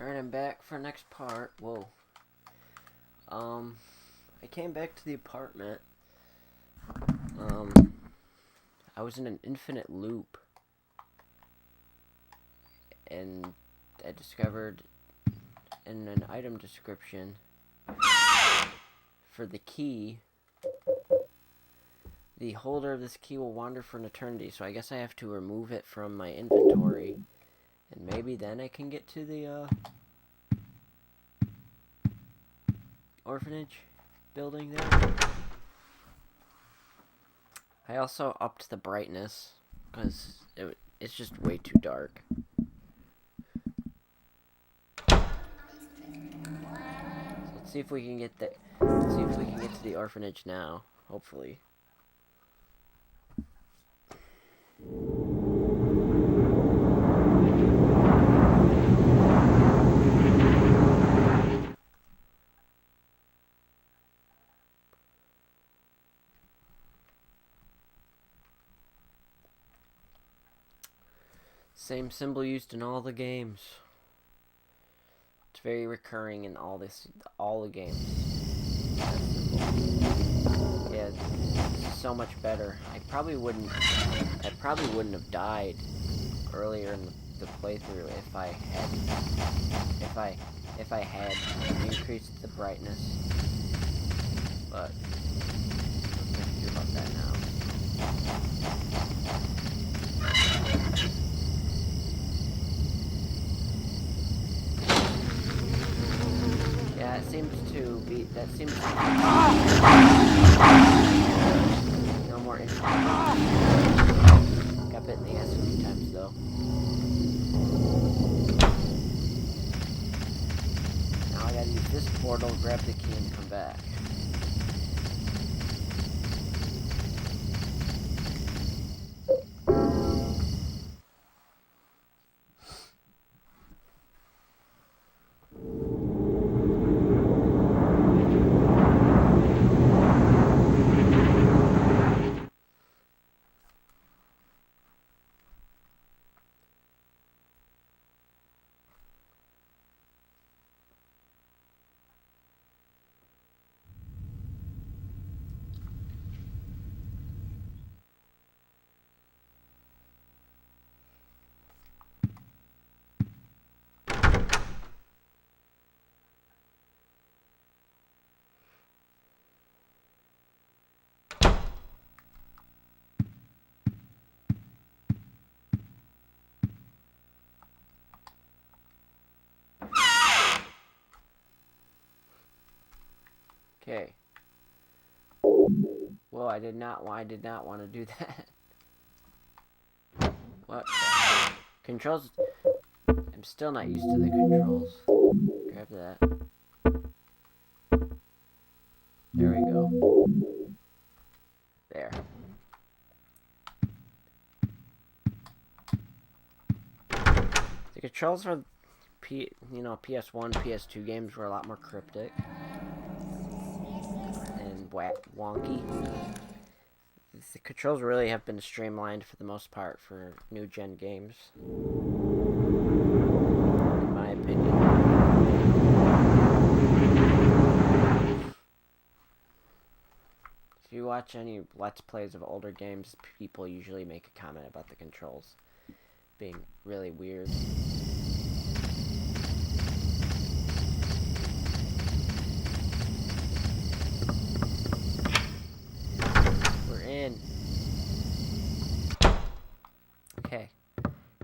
Alright, I'm back for next part. Whoa. I came back to the apartment. I was in an infinite loop. And I discovered in an item description for the key, the holder of this key will wander for an eternity. So I guess I have to remove it from my inventory. And maybe then I can get to the, orphanage building there. I also upped the brightness because it's just way too dark. So let's see if we can get to the orphanage now. Hopefully. Same symbol used in all the games. It's very recurring in all the games. Yeah, it's so much better. I probably wouldn't have died earlier in the playthrough if I had increased the brightness. But what can I do about that now? Yeah, it seems to be. That seems to be. No more interesting. Got bit in the ass a few times though. Now I gotta use this portal, grab the key, and come back. Okay. Whoa, I did not want to do that. What? Controls. I'm still not used to the controls. Grab that. There we go. There. The controls for PS1, PS2 games were a lot more cryptic and wonky. The controls really have been streamlined for the most part for new gen games, in my opinion. If you watch any Let's Plays of older games, people usually make a comment about the controls being really weird. In. Okay.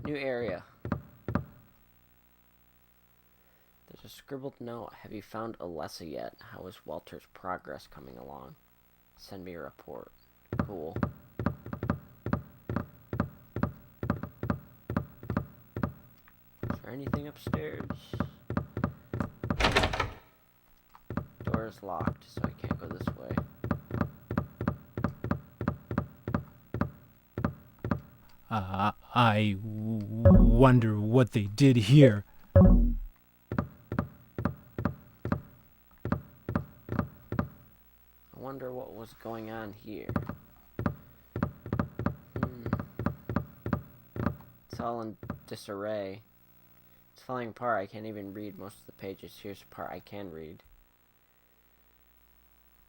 New area. There's a scribbled note. Have you found Alessa yet? How is Walter's progress coming along? Send me a report. Cool. Is there anything upstairs? Door is locked, so I can't go this way. I wonder what they did here. I wonder what was going on here. It's all in disarray. It's falling apart. I can't even read most of the pages. Here's the part I can read.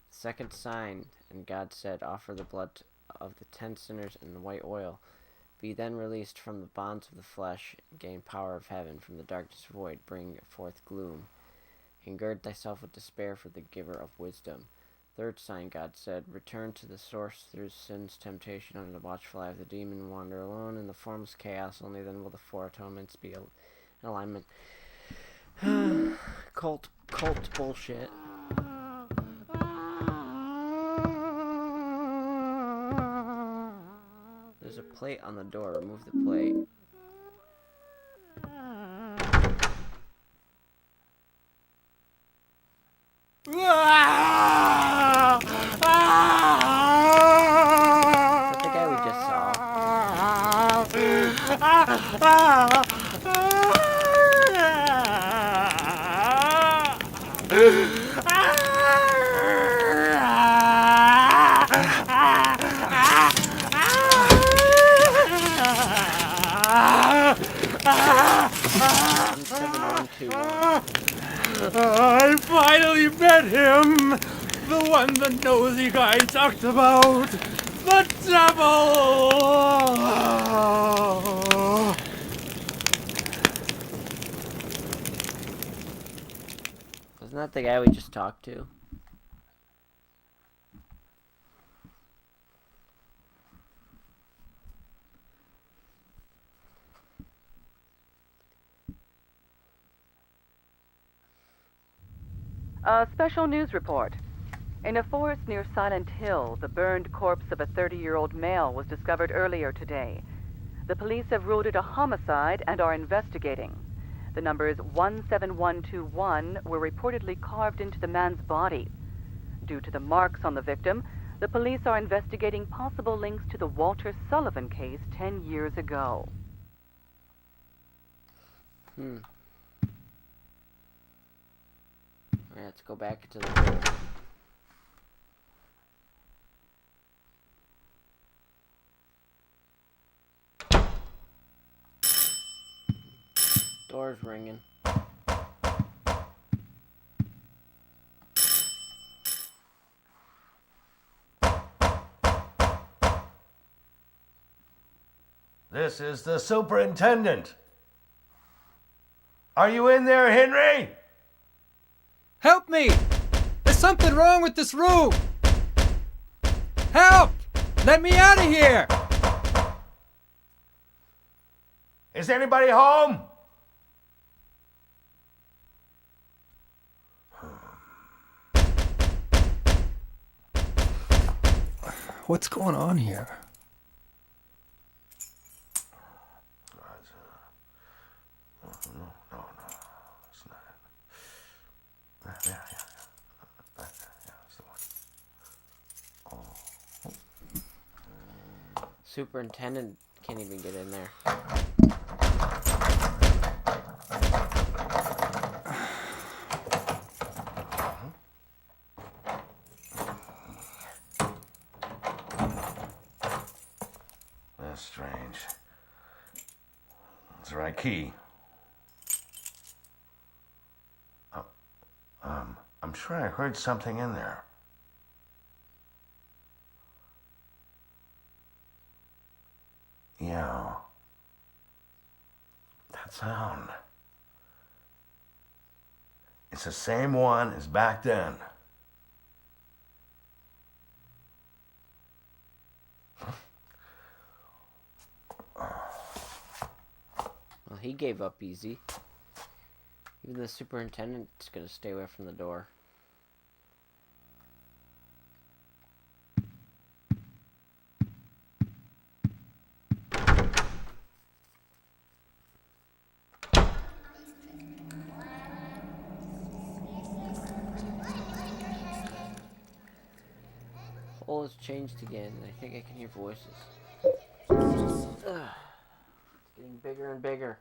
Second sign, and God said, offer the blood of the 10 sinners in the white oil. Be then released from the bonds of the flesh, gain power of heaven. From the darkness void, bring forth gloom. And gird thyself with despair for the giver of wisdom. Third sign, God said, return to the source through sin's temptation under the watchful eye of the demon, wander alone in the formless chaos. Only then will the four atonements be in alignment. Cult bullshit. There's a plate on the door. Remove the plate. Is that the guy we just saw? 7121. I finally met him! The one, the nosy guy talked about! The devil! Wasn't that the guy we just talked to? A special news report. In a forest near Silent Hill, the burned corpse of a 30-year-old male was discovered earlier today. The police have ruled it a homicide and are investigating. The numbers 17121 were reportedly carved into the man's body. Due to the marks on the victim, the police are investigating possible links to the Walter Sullivan case 10 years ago. Alright, let's go back to the hole. Door's ringing. This is the superintendent. Are you in there, Henry? Help me! There's something wrong with this room! Help! Let me out of here! Is anybody home? What's going on here? No, it's not it. Yeah, that's the one. Superintendent can't even get in there. That's strange. It's the right key. I'm sure I heard something in there. Yeah. That sound. It's the same one as back then. Well, he gave up easy. Even the superintendent's gonna stay away from the door. Hole has changed again, and I think I can hear voices. Ugh. It's getting bigger and bigger.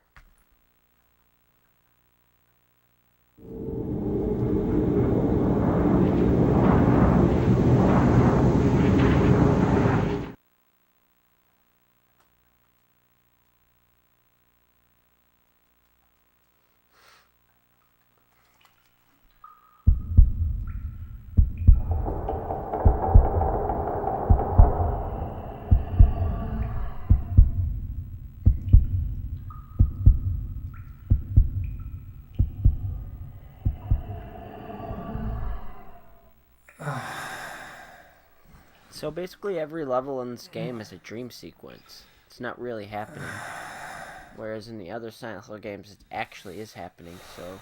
So basically every level in this game is a dream sequence. It's not really happening. Whereas in the other Silent Hill games, it actually is happening, so...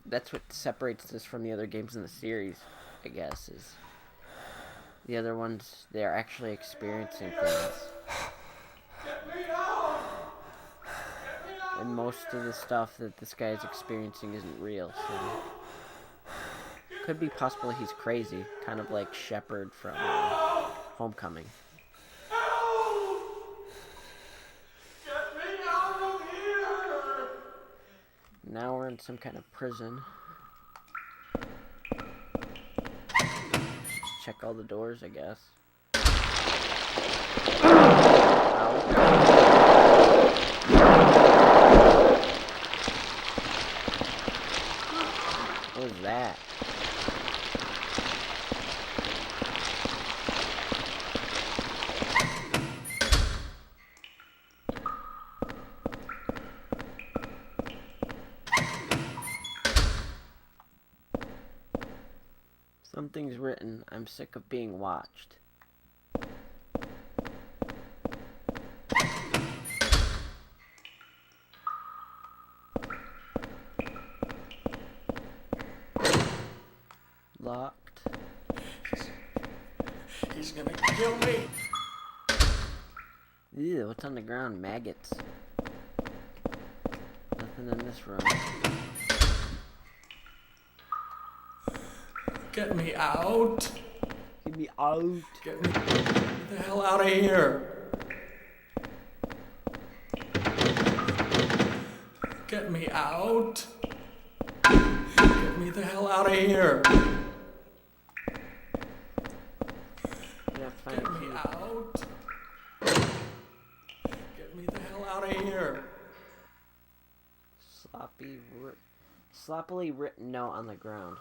That's what separates this from the other games in the series, I guess, is... The other ones, they're actually experiencing things. And most of the stuff that this guy is experiencing isn't real, so... Could be possible he's crazy, kind of like Shepard from Homecoming. Get me out of here! Now we're in some kind of prison. Check all the doors, I guess. What was that? Something's written, I'm sick of being watched. Locked. He's gonna kill me! Ew, what's on the ground? Maggots. Nothing in this room. Get me out! Get me out. Get the hell out of here! Get me out! Get me the hell out of here! Get me out! Get me the hell out of here! Sloppily written note on the ground.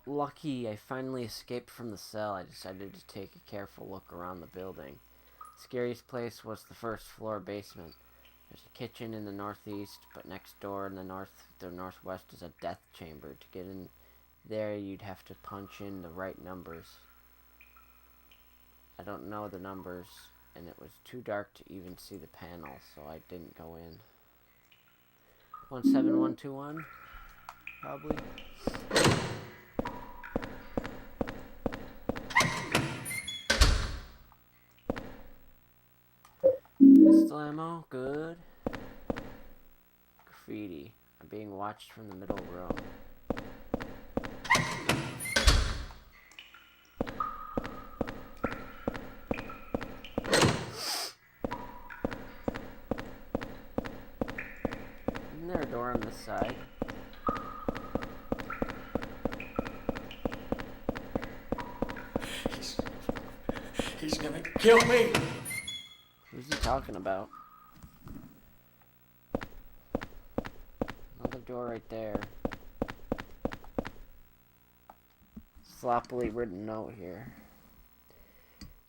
Lucky, I finally escaped from the cell. I decided to take a careful look around the building. The scariest place was the first floor basement. There's a kitchen in the northeast, but next door in the northwest is a death chamber. To get in there, you'd have to punch in the right numbers. I don't know the numbers, and it was too dark to even see the panel, so I didn't go in. 17121? Probably. Pistol ammo, good. Graffiti. I'm being watched from the middle room. Isn't there a door on this side? He's gonna kill me! Who's he talking about? Another door right there. Sloppily written note here.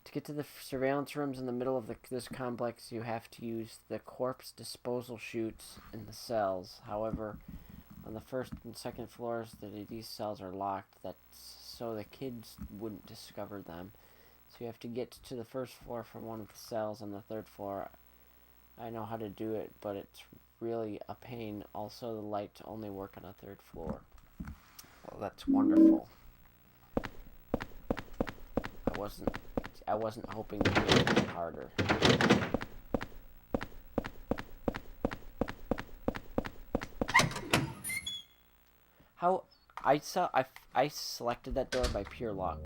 To get to the surveillance rooms in the middle of this complex, you have to use the corpse disposal chutes in the cells. However, on the first and second floors, these cells are locked. That's so the kids wouldn't discover them. So you have to get to the first floor from one of the cells on the third floor. I know how to do it, but it's really a pain. Also, the lights only work on a third floor. Well, that's wonderful. I wasn't hoping to make it any harder. How I selected that door by pure luck.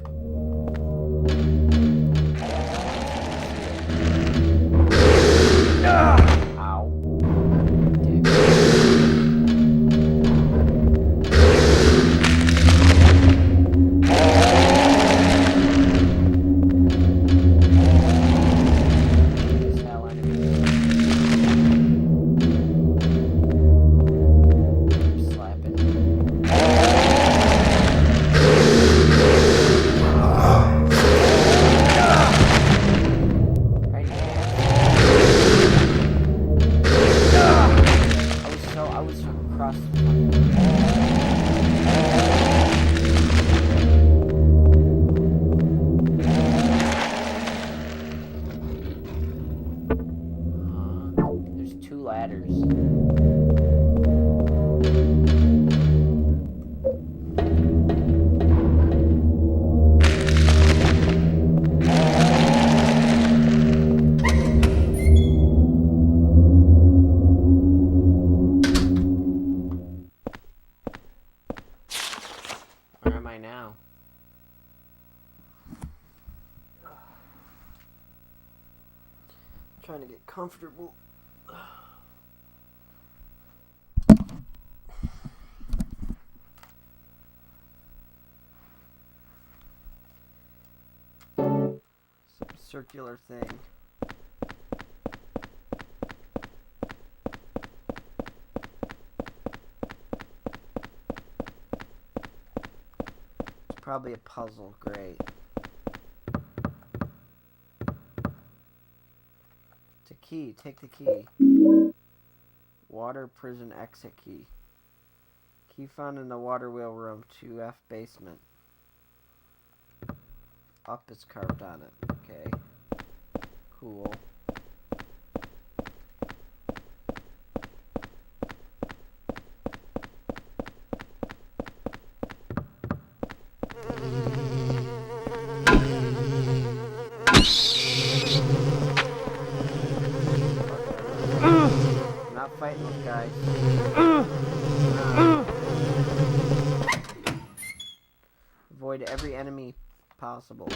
Ow. Dick. This hell enemy. Slapping. Right here. trying to get comfortable. Some circular thing. It's probably a puzzle. Great. It's a key. Take the key. Water prison exit key. Key found in the water wheel room 2F basement. Up is carved on it. Okay. Cool. I'm not fighting those guys. Avoid every enemy possible.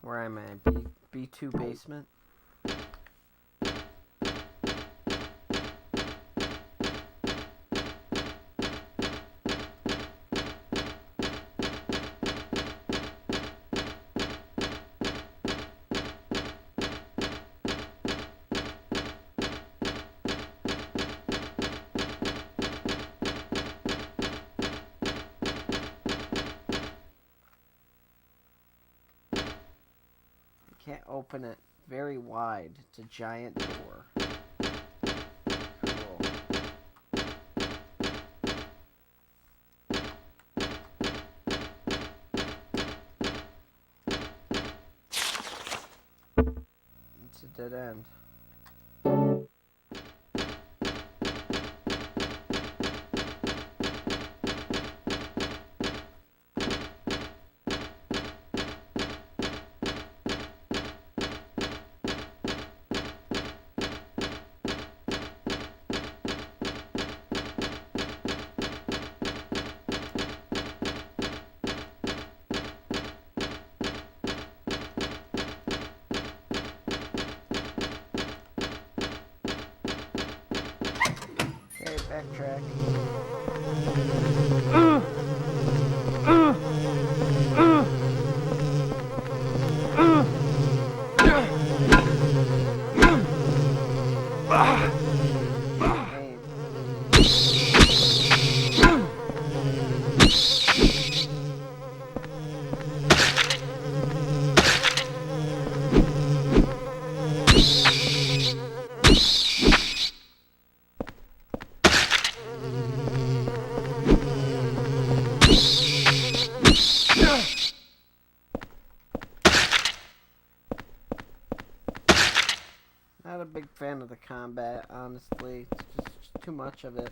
Where am I? B2 basement? Can't open it very wide. It's a giant door. Cool. It's a dead end. Okay, backtrack. Not a big fan of the combat, honestly. It's just too much of it.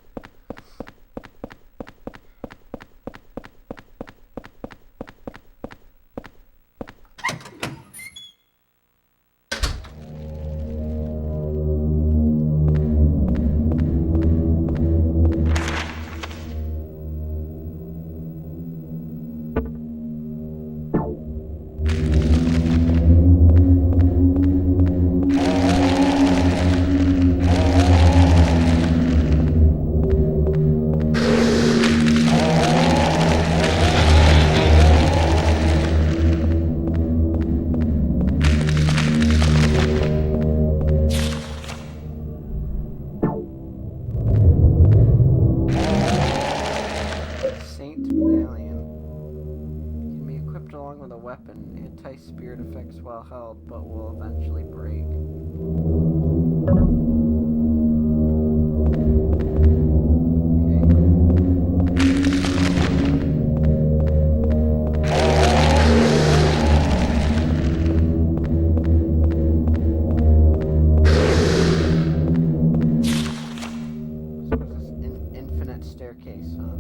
Weapon. Anti-spirit effects while held, but will eventually break. So is this an infinite staircase, huh?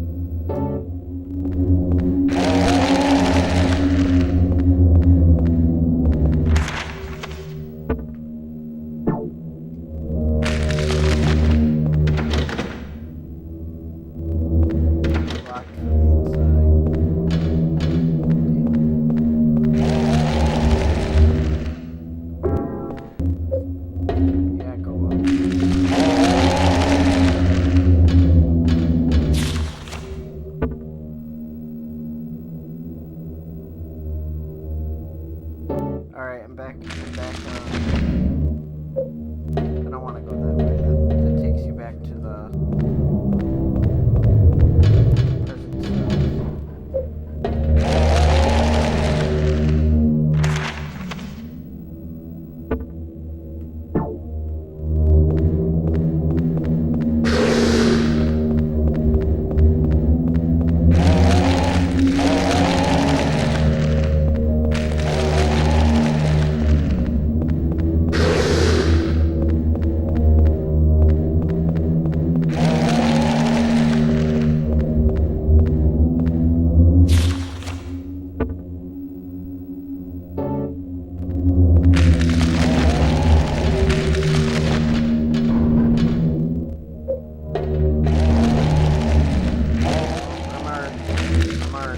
more.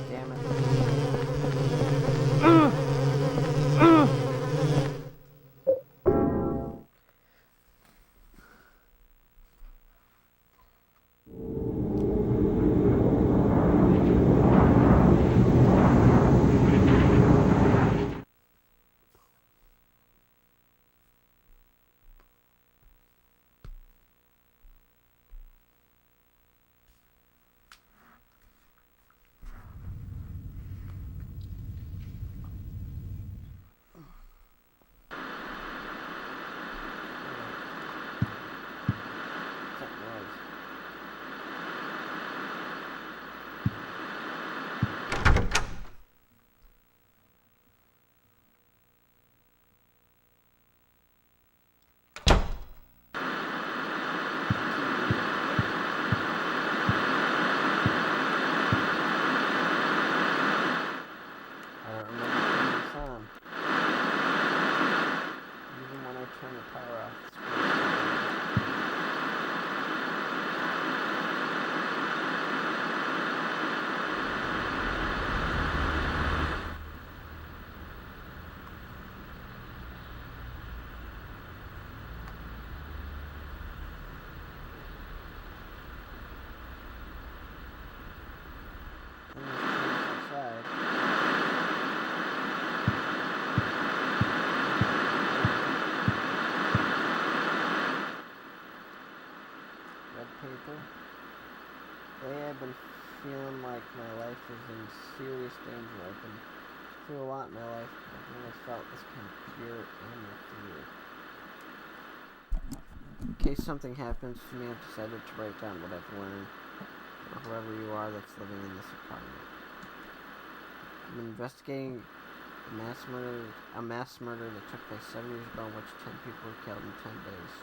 Damn it. That noise. I don't remember turning this on. Even when I turn the power off, the screen still on. And let's turn this outside. Red paper. Lately I've been feeling like my life is in serious danger. I've been through a lot in my life, but I've never felt this kind of pure animal fear. In case something happens to me, I've decided to write down what I've learned, or whoever you are that's living in this apartment. I'm investigating a mass murder that took place 7 years ago in which 10 people were killed in 10 days.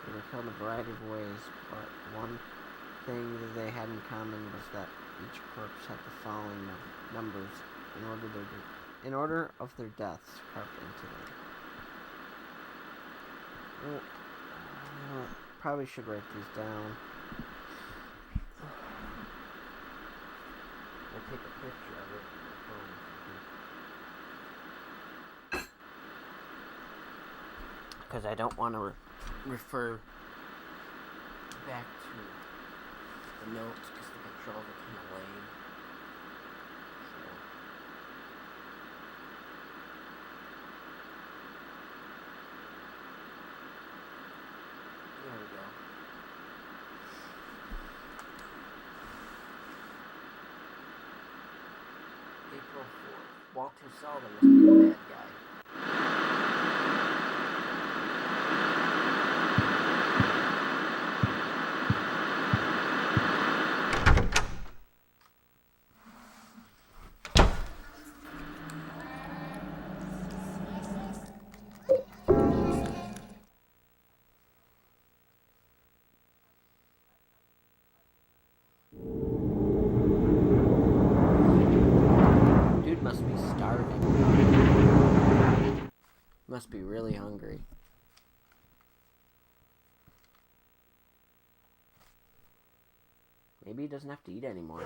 They were killed in a variety of ways, but one thing that they had in common was that each corpse had the following numbers in order of their deaths carved into them. Probably should write these down. I'll take a picture of it on my phone. Because I don't want to refer back to the notes because the controls are kind of lame. So. There we go. April 4th. Walter Sullivan must be the bad guy. Dude must be starving. Must be really hungry. Maybe he doesn't have to eat anymore.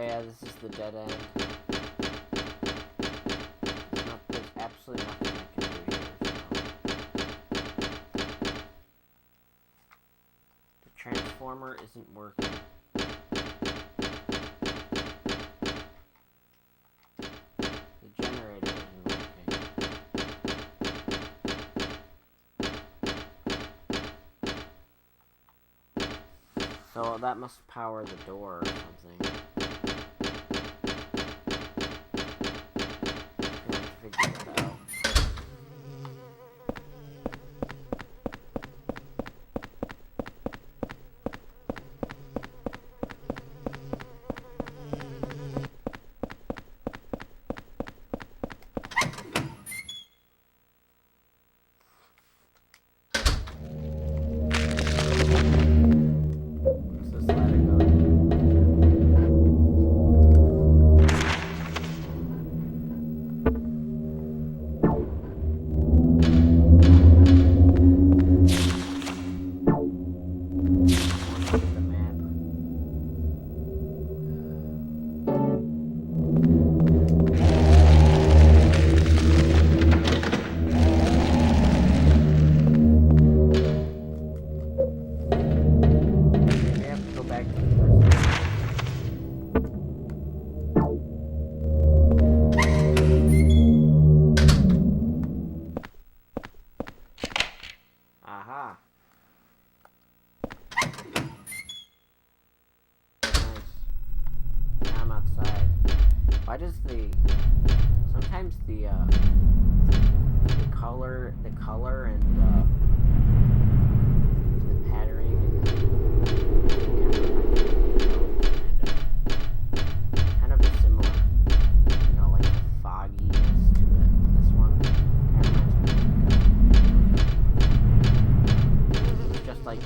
yeah, this is the dead end. There's absolutely nothing I can do here, so. The transformer isn't working. The generator isn't working. So that must power the door or something. We'll have to figure that out. Let's just let it go. The map. We have to go back to the first. Aha. Nice. Now I'm outside. Why does sometimes the color and the patterning and kind of a similar, like the fogginess to it. This one kind of reminds me of just like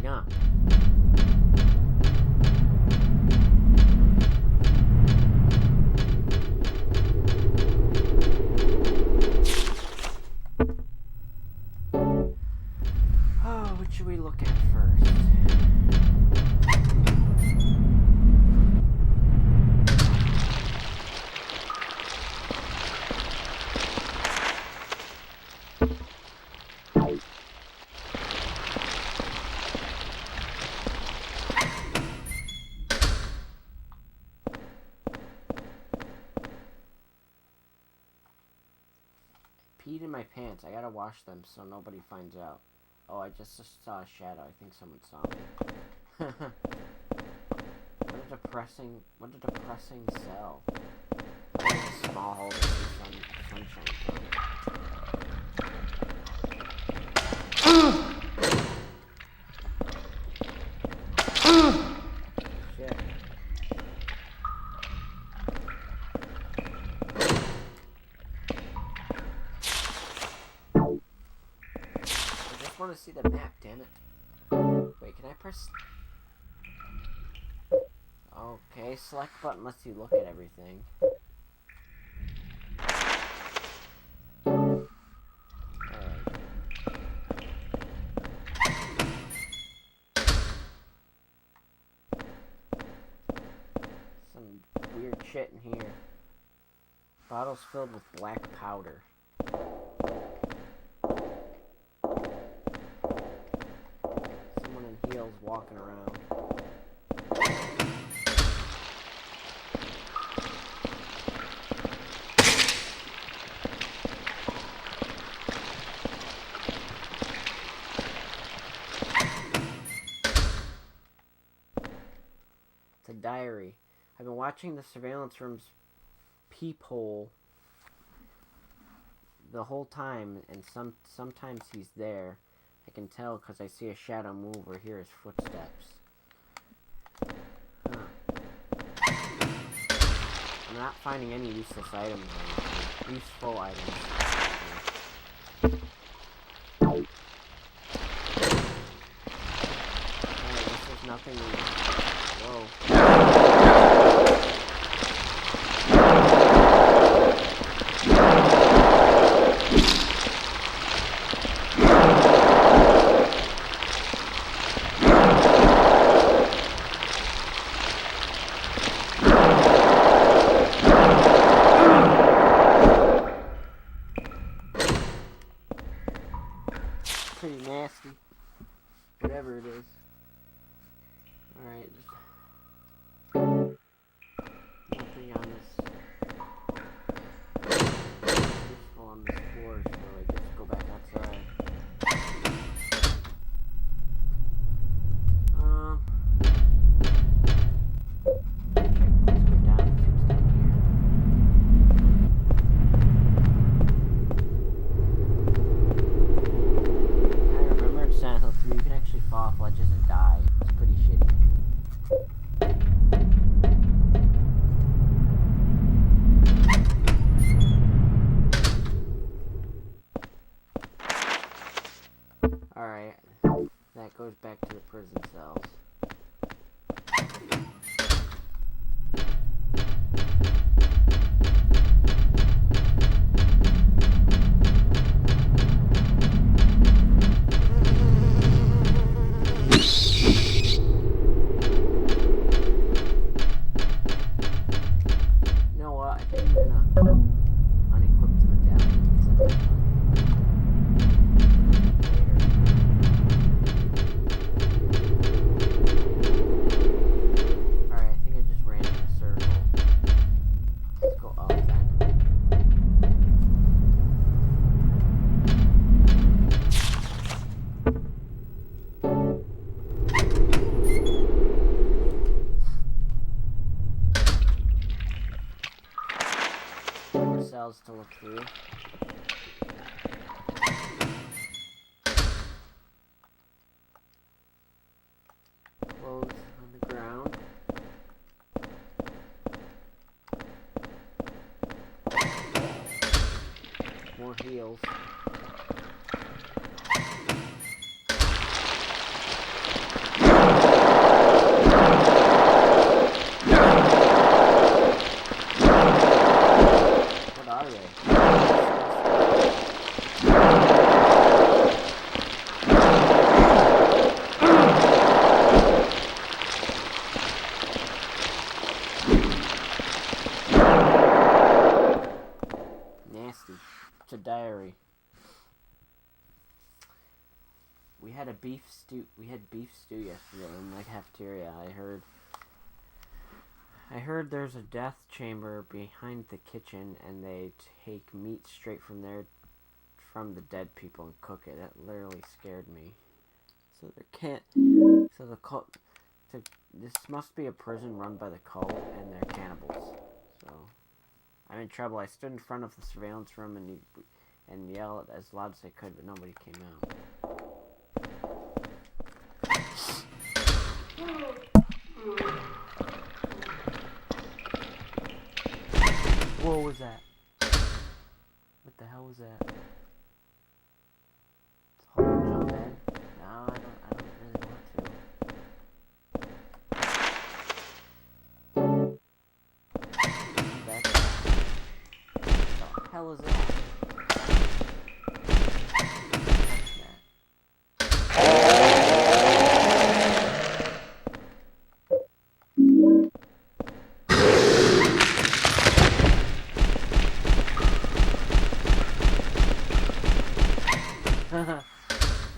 yeah. Oh, what should we look at first? Peed in my pants. I gotta wash them so nobody finds out. Oh, I just saw a shadow. I think someone saw me. What a depressing cell. There's a small hole to see sunshine from. Shit. I just want to see the map, damn it. Wait, can I press... Okay, select button lets you look at everything. Alright. Some weird shit in here. Bottles filled with black powder. Someone in heels walking around. It's a diary. I've been watching the surveillance room's peephole the whole time, and sometimes he's there. I can tell because I see a shadow move or hear his footsteps. Huh. I'm not finding any useless items or anything. Useful items. nothing. Whoa. Pretty nasty. Whatever it is. Alright, just nothing on this. Useful on this floor, so I just go back outside. Let's go down and see what's down here. I remember in Silent Hill 3 you can actually fall off ledges and die. It's pretty shitty. Alright, that goes back to the prison cells. You know what? I think I'm gonna unequip the medallion because I've been Alright, I think I just ran in a circle. Let's go up then. More cells to look through. Clothes on the ground. More heals. What are they? Nasty. It's a diary. We had beef stew yesterday in the cafeteria. I heard there's a death chamber behind the kitchen, and they take meat straight from there, from the dead people, and cook it. That literally scared me. So there can't. So the cult. This must be a prison run by the cult, and they're cannibals. So I'm in trouble. I stood in front of the surveillance room and yelled as loud as I could, but nobody came out. What was that? What the hell was that? Let's hold and jump in. No, I don't really want to. Back. What the hell is that?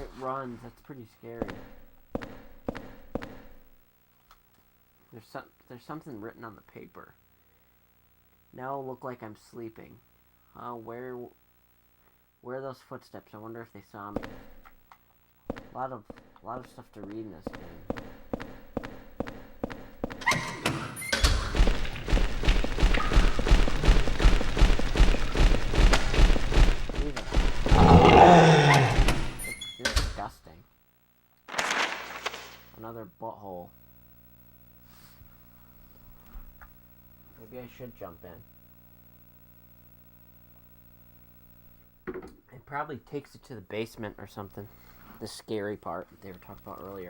It runs. That's pretty scary. There's something written on the paper. Now it'll look like I'm sleeping. Where are those footsteps? I wonder if they saw me. A lot of stuff to read in this game. It's disgusting. Another butthole. Maybe I should jump in. It probably takes it to the basement or something. The scary part they were talking about earlier.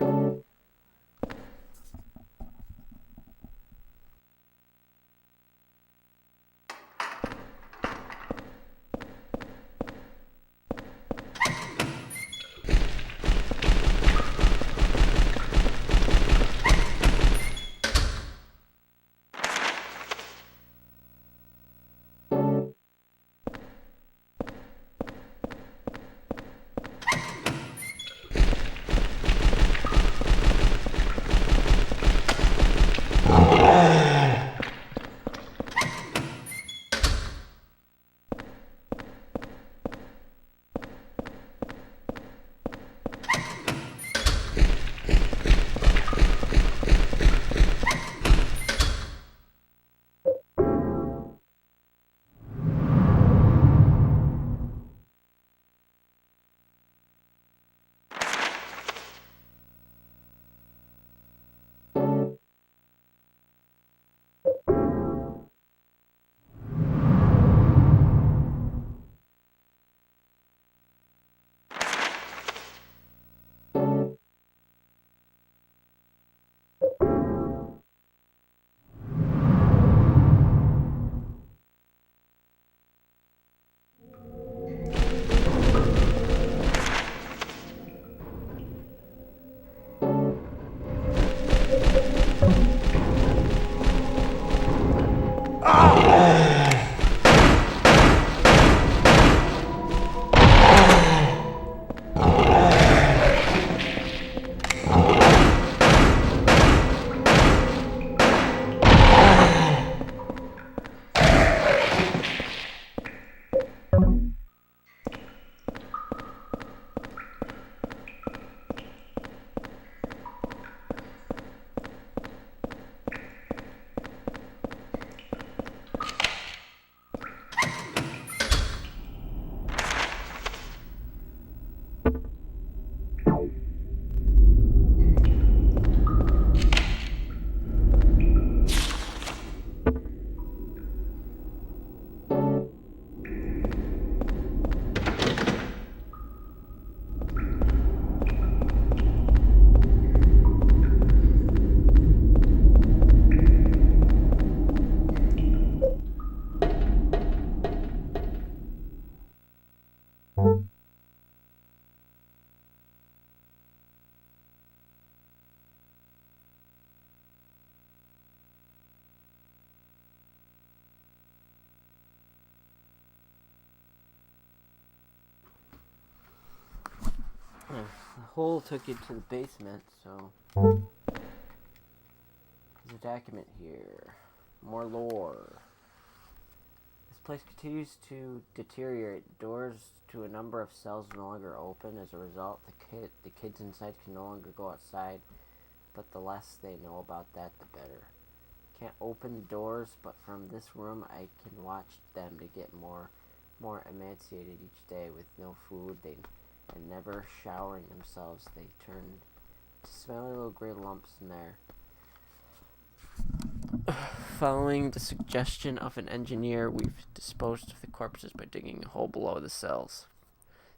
hole took you to the basement, so there's a document here. More lore. This place continues to deteriorate. Doors to a number of cells no longer open. As a result, the kids inside can no longer go outside, but the less they know about that, the better. Can't open doors, but from this room I can watch them to get more emaciated each day with no food and never showering themselves. They turn to smelly little gray lumps in there. Following the suggestion of an engineer, we've disposed of the corpses by digging a hole below the cells.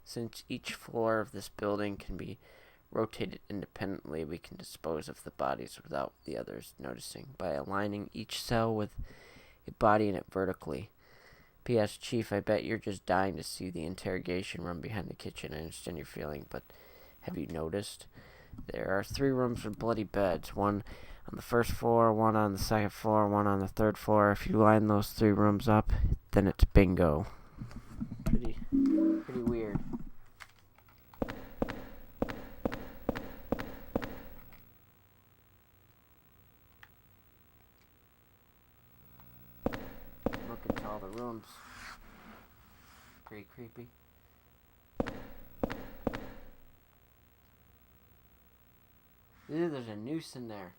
Since each floor of this building can be rotated independently, we can dispose of the bodies without the others noticing by aligning each cell with a body in it vertically. P.S. Chief, I bet you're just dying to see the interrogation room behind the kitchen. I understand your feeling, but have you noticed? There are 3 rooms with bloody beds. One on the first floor, one on the second floor, one on the third floor. If you line those 3 rooms up, then it's bingo. Pretty weird. Look into all the rooms. Pretty creepy. Ew, there's a noose in there.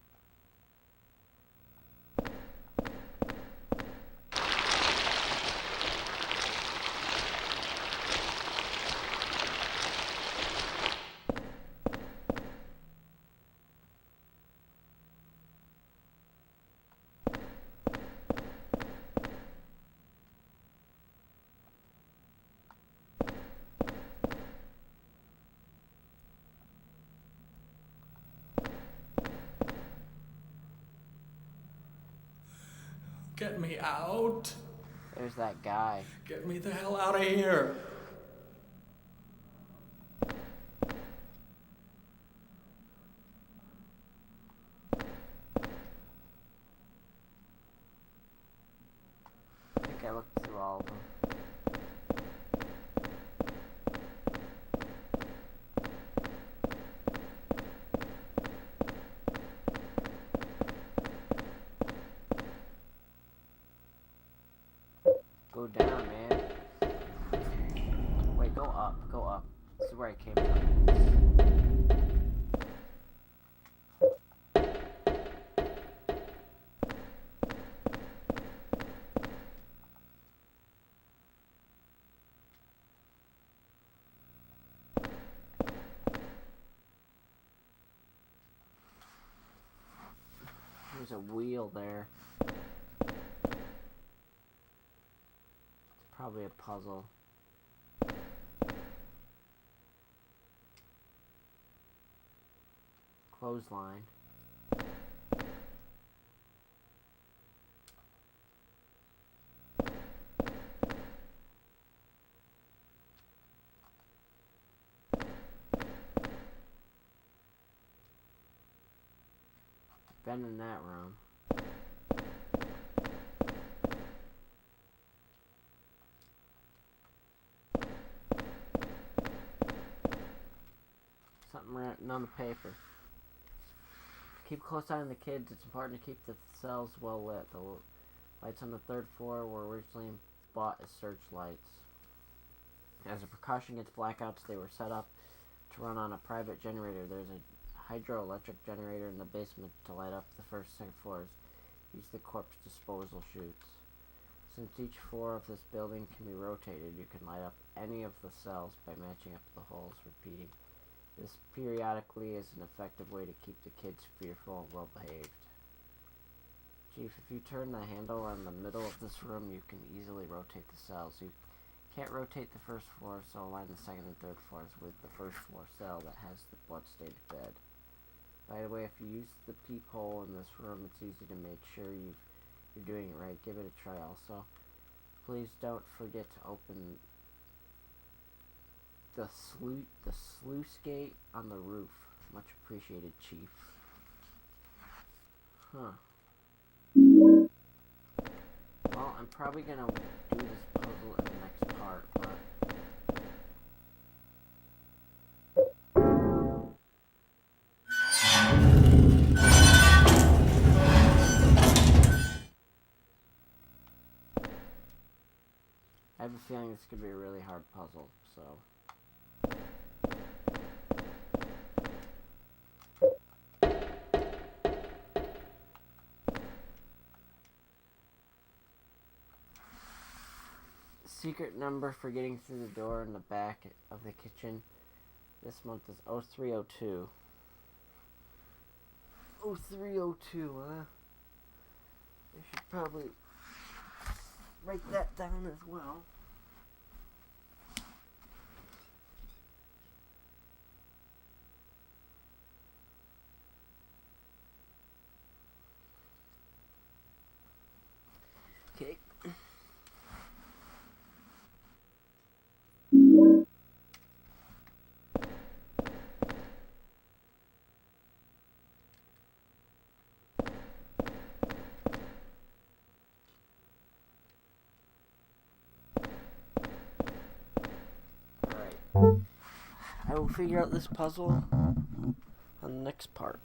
Get me out. There's that guy. Get me the hell out of here. I think I looked through all of them. Go down, man. Wait, go up, go up. This is where I came from. There's a wheel there. Probably a puzzle. Clothesline. Been in that room. Something written on the paper. Keep a close eye on the kids. It's important to keep the cells well lit. The lights on the 3rd floor were originally bought as searchlights. As a precaution against blackouts, they were set up to run on a private generator. There's a hydroelectric generator in the basement to light up the 1st and 2nd floors. Use the corpse disposal chutes. Since each floor of this building can be rotated, you can light up any of the cells by matching up the holes, repeating. This periodically is an effective way to keep the kids fearful and well-behaved. Chief, if you turn the handle in the middle of this room, you can easily rotate the cells. You can't rotate the 1st floor, so align the 2nd and 3rd floors with the 1st floor cell that has the blood-stained bed. By the way, if you use the peephole in this room, it's easy to make sure you're doing it right. Give it a try also. Please don't forget to open the sluice gate on the roof. Much appreciated, Chief. Huh. Well, I'm probably gonna do this puzzle in the next part, but I have a feeling this could be a really hard puzzle, so... Secret number for getting through the door in the back of the kitchen this month is 0302. 0302, huh? I should probably write that down as well. Okay. I will figure out this puzzle on the next part.